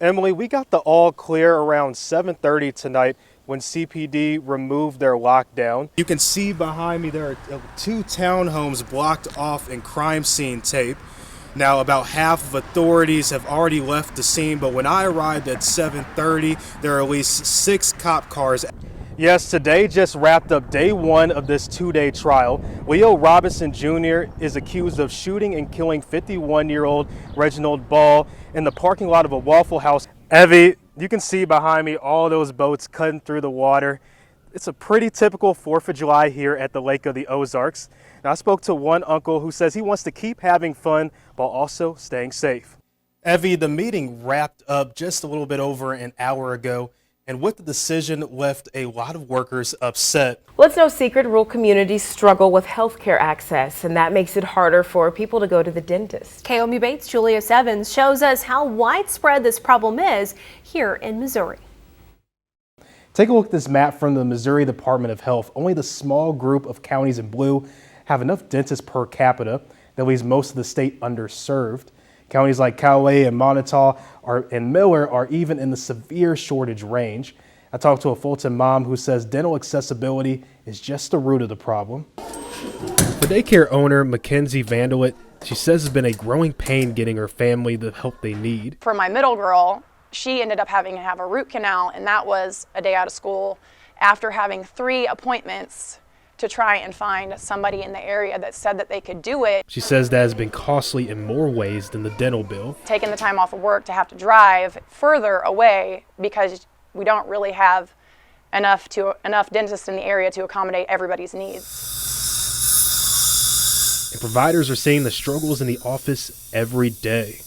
Emily, we got the all clear around 7:30 tonight when CPD removed their lockdown. You can see behind me there are two townhomes blocked off in crime scene tape. Now, about half of authorities have already left the scene, but when I arrived at 7:30, there are at least 6 cop cars. Yes, today just wrapped up day 1 of this 2-day trial. Leo Robinson Jr. is accused of shooting and killing 51-year-old Reginald Ball in the parking lot of a Waffle House. Evie, you can see behind me all those boats cutting through the water. It's a pretty typical 4th of July here at the Lake of the Ozarks. Now, I spoke to one uncle who says he wants to keep having fun while also staying safe. Evie, the meeting wrapped up just a little bit over an hour ago, and with the decision left a lot of workers upset. Well, it's no secret rural communities struggle with healthcare access, and that makes it harder for people to go to the dentist. KOMU 8's Julius Evans shows us how widespread this problem is here in Missouri. Take a look at this map from the Missouri Department of Health. Only the small group of counties in blue have enough dentists per capita that leaves most of the state underserved. Counties like Cowley and Montauk and Miller are even in the severe shortage range. I talked to a Fulton mom who says dental accessibility is just the root of the problem. For daycare owner Mackenzie Vandelit, she says it's been a growing pain getting her family the help they need. For my middle girl, she ended up having to have a root canal, and that was a day out of school after having 3 appointments to try and find somebody in the area that said that they could do it. She says that has been costly in more ways than the dental bill. Taking the time off of work to have to drive further away because we don't really have enough dentists in the area to accommodate everybody's needs. And providers are seeing the struggles in the office every day.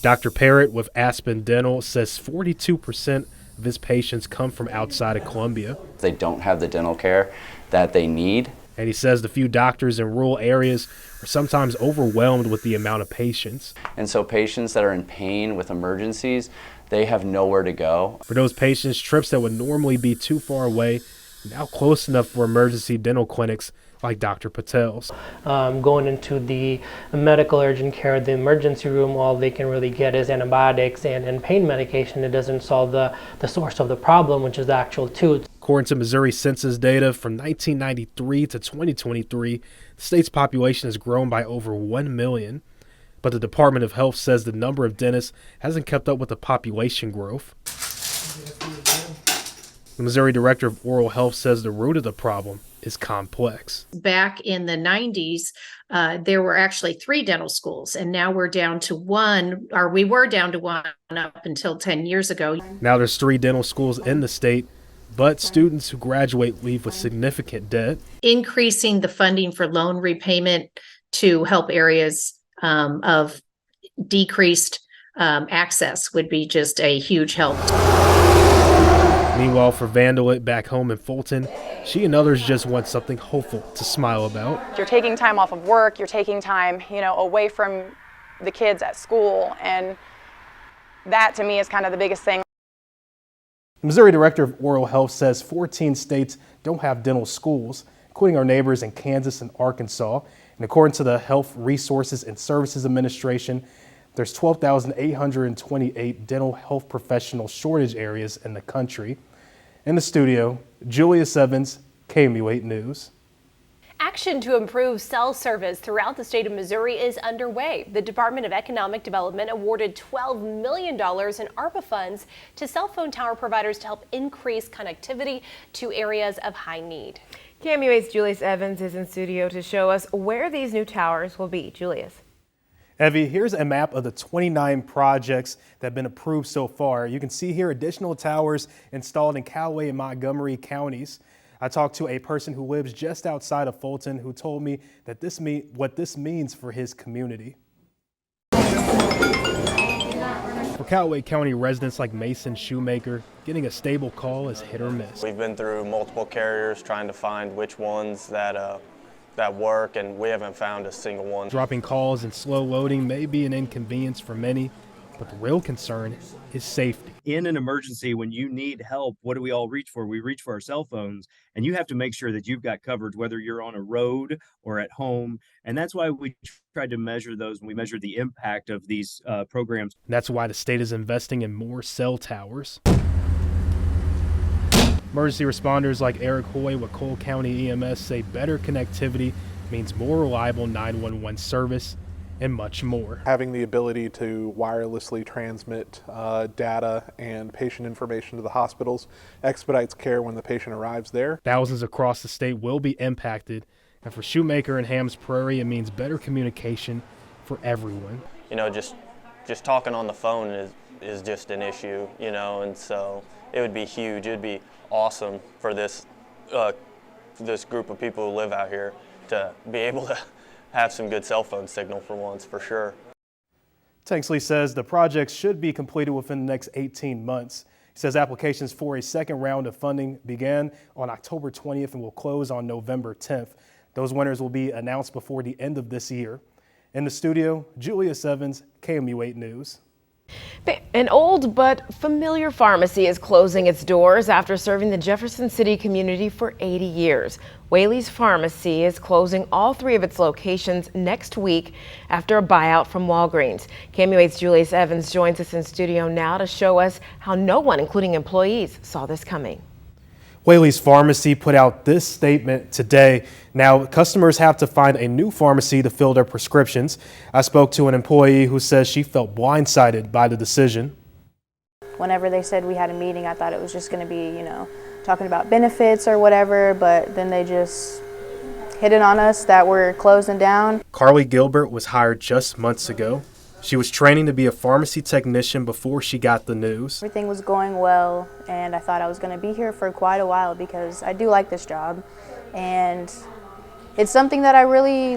Dr. Parrott with Aspen Dental says 42% of his patients come from outside of Columbia. They don't have the dental care that they need. And he says the few doctors in rural areas are sometimes overwhelmed with the amount of patients. And so patients that are in pain with emergencies, they have nowhere to go. For those patients, trips that would normally be too far away are now close enough for emergency dental clinics like Dr. Patel's. Going into the medical urgent care, the emergency room, all they can really get is antibiotics and pain medication. It doesn't solve the source of the problem, which is the actual tooth. According to Missouri census data from 1993 to 2023, the state's population has grown by over 1 million. But the Department of Health says the number of dentists hasn't kept up with the population growth. The Missouri Director of Oral Health says the root of the problem is complex. Back in the 90s, there were actually 3 dental schools, and now we're down to 1, or we were down to 1 up until 10 years ago. Now there's 3 dental schools in the state, but students who graduate leave with significant debt. Increasing the funding for loan repayment to help areas of decreased access would be just a huge help. Meanwhile, for Vandelit back home in Fulton, she and others just want something hopeful to smile about. You're taking time off of work, you're taking time, away from the kids at school, and that to me is kind of the biggest thing. The Missouri Director of Oral Health says 14 states don't have dental schools, including our neighbors in Kansas and Arkansas. And according to the Health Resources and Services Administration, there's 12,828 dental health professional shortage areas in the country. In the studio, Julius Evans, KOMU 8 News. Action to improve cell service throughout the state of Missouri is underway. The Department of Economic Development awarded $12 million in ARPA funds to cell phone tower providers to help increase connectivity to areas of high need. KOMU 8's Julius Evans is in studio to show us where these new towers will be. Julius. Evie, here's a map of the 29 projects that have been approved so far. You can see here additional towers installed in Cowley and Montgomery counties. I talked to a person who lives just outside of Fulton who told me that what this means for his community. For Cowley County residents like Mason Shoemaker, getting a stable call is hit or miss. We've been through multiple carriers trying to find which ones that work, and we haven't found a single one. Dropping calls and slow loading may be an inconvenience for many, But the real concern is safety. In an emergency, when you need help, what do we all reach for? We reach for our cell phones, and you have to make sure that you've got coverage, whether you're on a road or at home. And that's why we tried to measure those, and we measured the impact of these programs. And that's why the state is investing in more cell towers. Emergency responders like Eric Hoy with Cole County EMS say better connectivity means more reliable 911 service and much more. Having the ability to wirelessly transmit data and patient information to the hospitals expedites care when the patient arrives there. Thousands across the state will be impacted, and for Shoemaker and Hams Prairie, it means better communication for everyone. You know, just talking on the phone is just an issue, you know, and so it would be huge. It would be awesome for this group of people who live out here to be able to have some good cell phone signal for once, for sure. Tanksley says the project should be completed within the next 18 months. He says applications for a second round of funding began on October 20th and will close on November 10th. Those winners will be announced before the end of this year. In the studio, Julius Evans, KMU8 News. An old but familiar pharmacy is closing its doors after serving the Jefferson City community for 80 years. Whaley's Pharmacy is closing all 3 of its locations next week after a buyout from Walgreens. KMU8's Julius Evans joins us in studio now to show us how no one, including employees, saw this coming. Whaley's Pharmacy put out this statement today. Now, customers have to find a new pharmacy to fill their prescriptions. I spoke to an employee who says she felt blindsided by the decision. Whenever they said we had a meeting, I thought it was just going to be, talking about benefits or whatever, but then they just hit it on us that we're closing down. Carly Gilbert was hired just months ago. She was training to be a pharmacy technician before she got the news. Everything was going well, and I thought I was going to be here for quite a while because I do like this job, and it's something that I really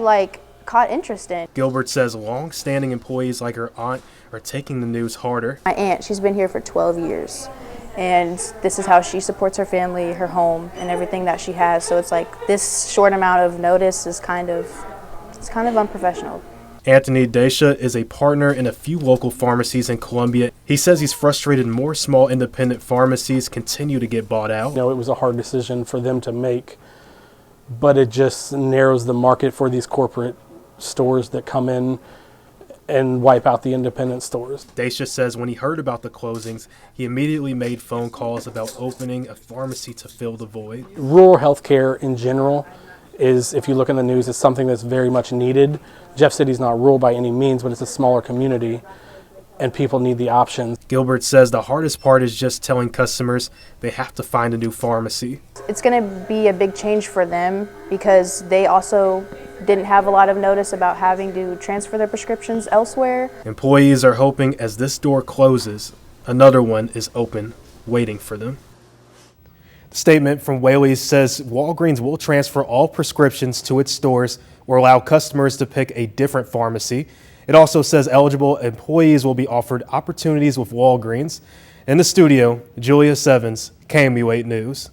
caught interest in. Gilbert says long-standing employees like her aunt are taking the news harder. My aunt, she's been here for 12 years, and this is how she supports her family, her home, and everything that she has. So it's like this short amount of notice is kind of unprofessional. Anthony Daisha is a partner in a few local pharmacies in Columbia. He says he's frustrated more small independent pharmacies continue to get bought out. It was a hard decision for them to make, but it just narrows the market for these corporate stores that come in and wipe out the independent stores. Daisha says when he heard about the closings, he immediately made phone calls about opening a pharmacy to fill the void. Rural healthcare in general is, if you look in the news, is something that's very much needed. Jeff City's not rural by any means, but it's a smaller community, and people need the options. Gilbert says the hardest part is just telling customers they have to find a new pharmacy. It's going to be a big change for them because they also didn't have a lot of notice about having to transfer their prescriptions elsewhere. Employees are hoping as this door closes, another one is open, waiting for them. The statement from Whaley's says Walgreens will transfer all prescriptions to its stores or allow customers to pick a different pharmacy. It also says eligible employees will be offered opportunities with Walgreens. In the studio, Julius Evans, KMU8 News.